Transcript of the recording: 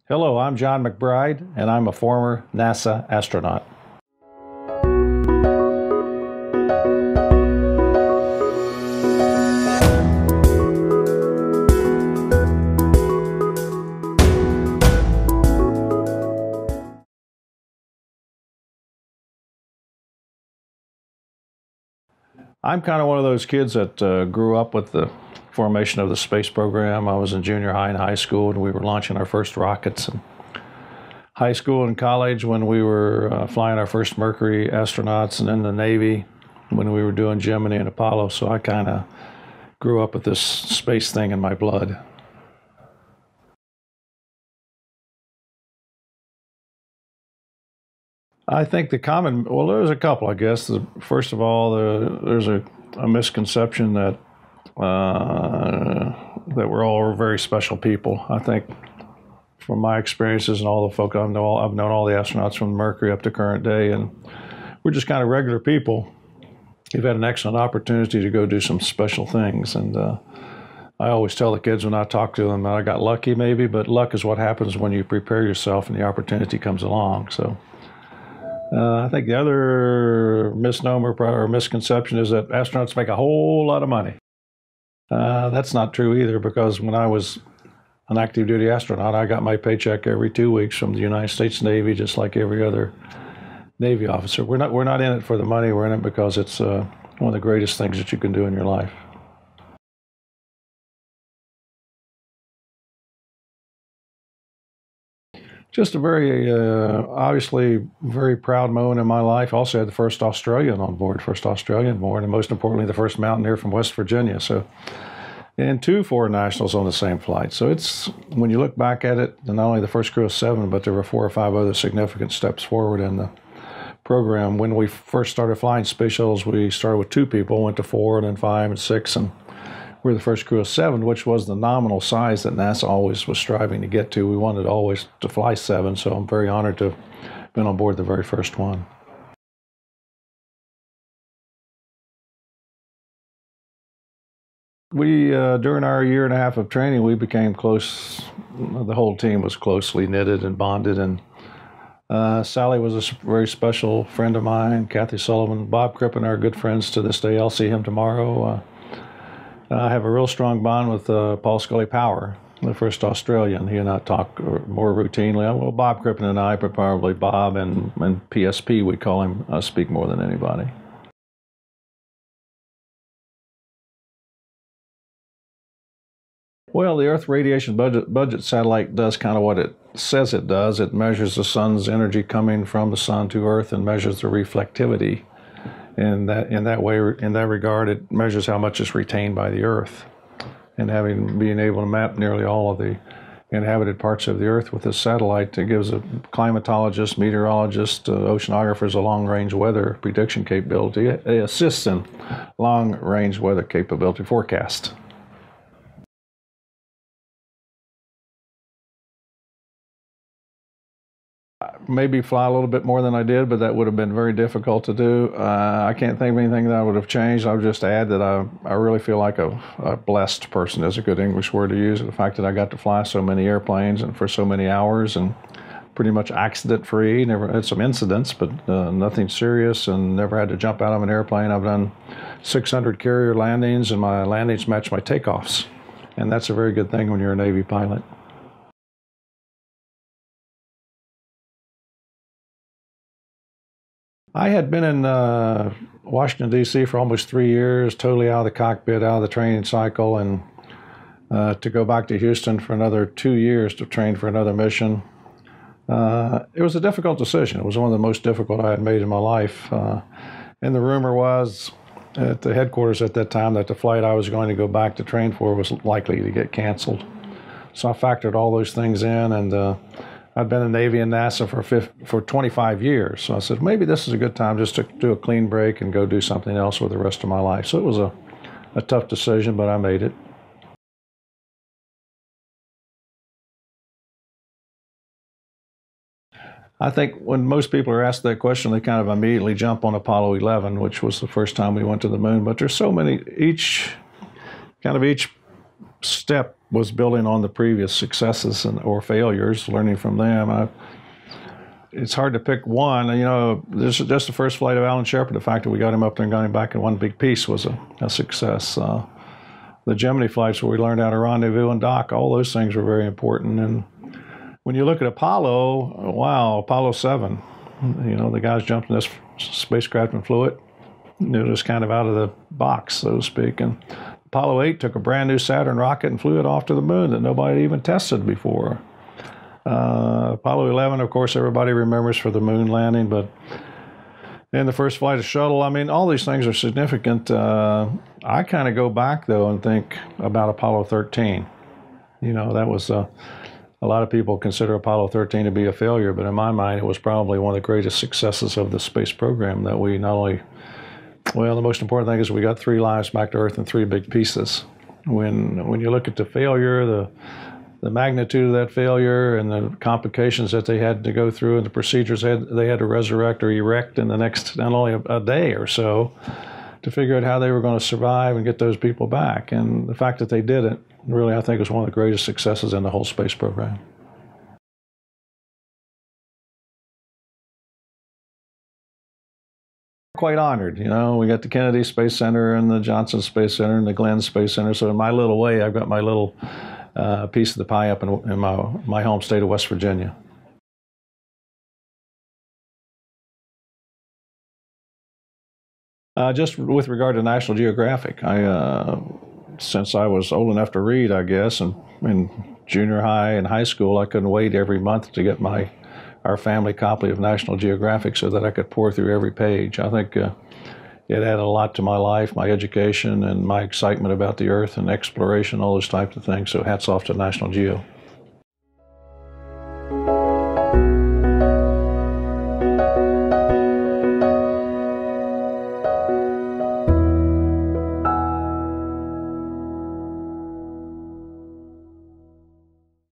Hello, I'm Jon McBride, and I'm a former NASA astronaut. I'm kind of one of those kids that grew up with the formation of the space program. I was in junior high and high school, and we were launching our first rockets. And high school and college when we were flying our first Mercury astronauts, and in the Navy when we were doing Gemini and Apollo. So I kind of grew up with this space thing in my blood. I think well, there's a couple, I guess. First of all, there's a misconception that that we're all very special people. I think from my experiences and all the folk I've known all the astronauts from Mercury up to current day, and we're just kind of regular people who've had an excellent opportunity to go do some special things. And I always tell the kids when I talk to them that I got lucky maybe, but luck is what happens when you prepare yourself and the opportunity comes along. So I think the other misnomer or misconception is that astronauts make a whole lot of money. That's not true either, because when I was an active duty astronaut, I got my paycheck every 2 weeks from the United States Navy, just like every other Navy officer. We're not in it for the money. We're in it because it's one of the greatest things that you can do in your life. Just a very, obviously, very proud moment in my life. Also had the first Australian on board, and most importantly, the first mountaineer from West Virginia. So, and 2 foreign nationals on the same flight. So it's, when you look back at it, not only the first crew of 7, but there were 4 or 5 other significant steps forward in the program. When we first started flying space shuttles, we started with 2 people, went to 4, and then 5 and 6, and we're the first crew of 7, which was the nominal size that NASA always was striving to get to. We wanted always to fly 7, so I'm very honored to have been on board the very first one. We, during our year and a half of training, we became close. The whole team was closely knitted and bonded, and Sally was a very special friend of mine, Kathy Sullivan. Bob Crippen are good friends to this day. I'll see him tomorrow. I have a real strong bond with Paul Scully Power, the first Australian. He and I talk more routinely. Well, Bob Crippen and I, but probably Bob and PSP, we call him, speak more than anybody. Well, the Earth Radiation Budget Satellite does kind of what it says it does. It measures the sun's energy coming from the sun to Earth and measures the reflectivity. And in that regard, it measures how much is retained by the Earth. And being able to map nearly all of the inhabited parts of the Earth with this satellite, it gives a climatologist, meteorologist, oceanographers a long-range weather prediction capability. It assists in long-range weather capability forecast. Maybe fly a little bit more than I did, but that would have been very difficult to do. I can't think of anything that I would have changed. I would just add that I really feel like a blessed person is a good English word to use. The fact that I got to fly so many airplanes and for so many hours and pretty much accident-free. Never had some incidents, but nothing serious, and never had to jump out of an airplane. I've done 600 carrier landings, and my landings match my takeoffs. And that's a very good thing when you're a Navy pilot. I had been in Washington, D.C. for almost 3 years, totally out of the cockpit, out of the training cycle, and to go back to Houston for another 2 years to train for another mission. It was a difficult decision. It was one of the most difficult I had made in my life. And the rumor was at the headquarters at that time that the flight I was going to go back to train for was likely to get canceled. So I factored all those things in, and I'd been in Navy and NASA for 25 years. So I said, maybe this is a good time just to do a clean break and go do something else with the rest of my life. So it was a tough decision, but I made it. I think when most people are asked that question, they kind of immediately jump on Apollo 11, which was the first time we went to the moon. But there's so many, each step was building on the previous successes or failures, learning from them. It's hard to pick one. You know, this is just the first flight of Alan Shepard. The fact that we got him up there and got him back in one big piece was a success. The Gemini flights where we learned how to rendezvous and dock, all those things were very important. And when you look at Apollo, wow, Apollo 7, you know, the guys jumped in this spacecraft and flew it. It was kind of out of the box, so to speak. And Apollo 8 took a brand new Saturn rocket and flew it off to the moon that nobody had even tested before. Apollo 11, of course, everybody remembers for the moon landing, but in the first flight of shuttle, I mean, all these things are significant. I kind of go back, though, and think about Apollo 13. You know, that was a lot of people consider Apollo 13 to be a failure, but in my mind, it was probably one of the greatest successes of the space program that we not only, well, the most important thing is we got 3 lives back to Earth in 3 big pieces. When you look at the failure, the magnitude of that failure and the complications that they had to go through and the procedures they had to resurrect or erect in the next, not only a day or so, to figure out how they were going to survive and get those people back. And the fact that they did it, really, I think, was one of the greatest successes in the whole space program. Quite honored, you know. We got the Kennedy Space Center and the Johnson Space Center and the Glenn Space Center. So in my little way, I've got my little piece of the pie up in my home state of West Virginia. Just with regard to National Geographic, since I was old enough to read, I guess, and in junior high and high school, I couldn't wait every month to get our family copy of National Geographic so that I could pour through every page. I think it added a lot to my life, my education, and my excitement about the Earth and exploration, all those types of things. So hats off to National Geo.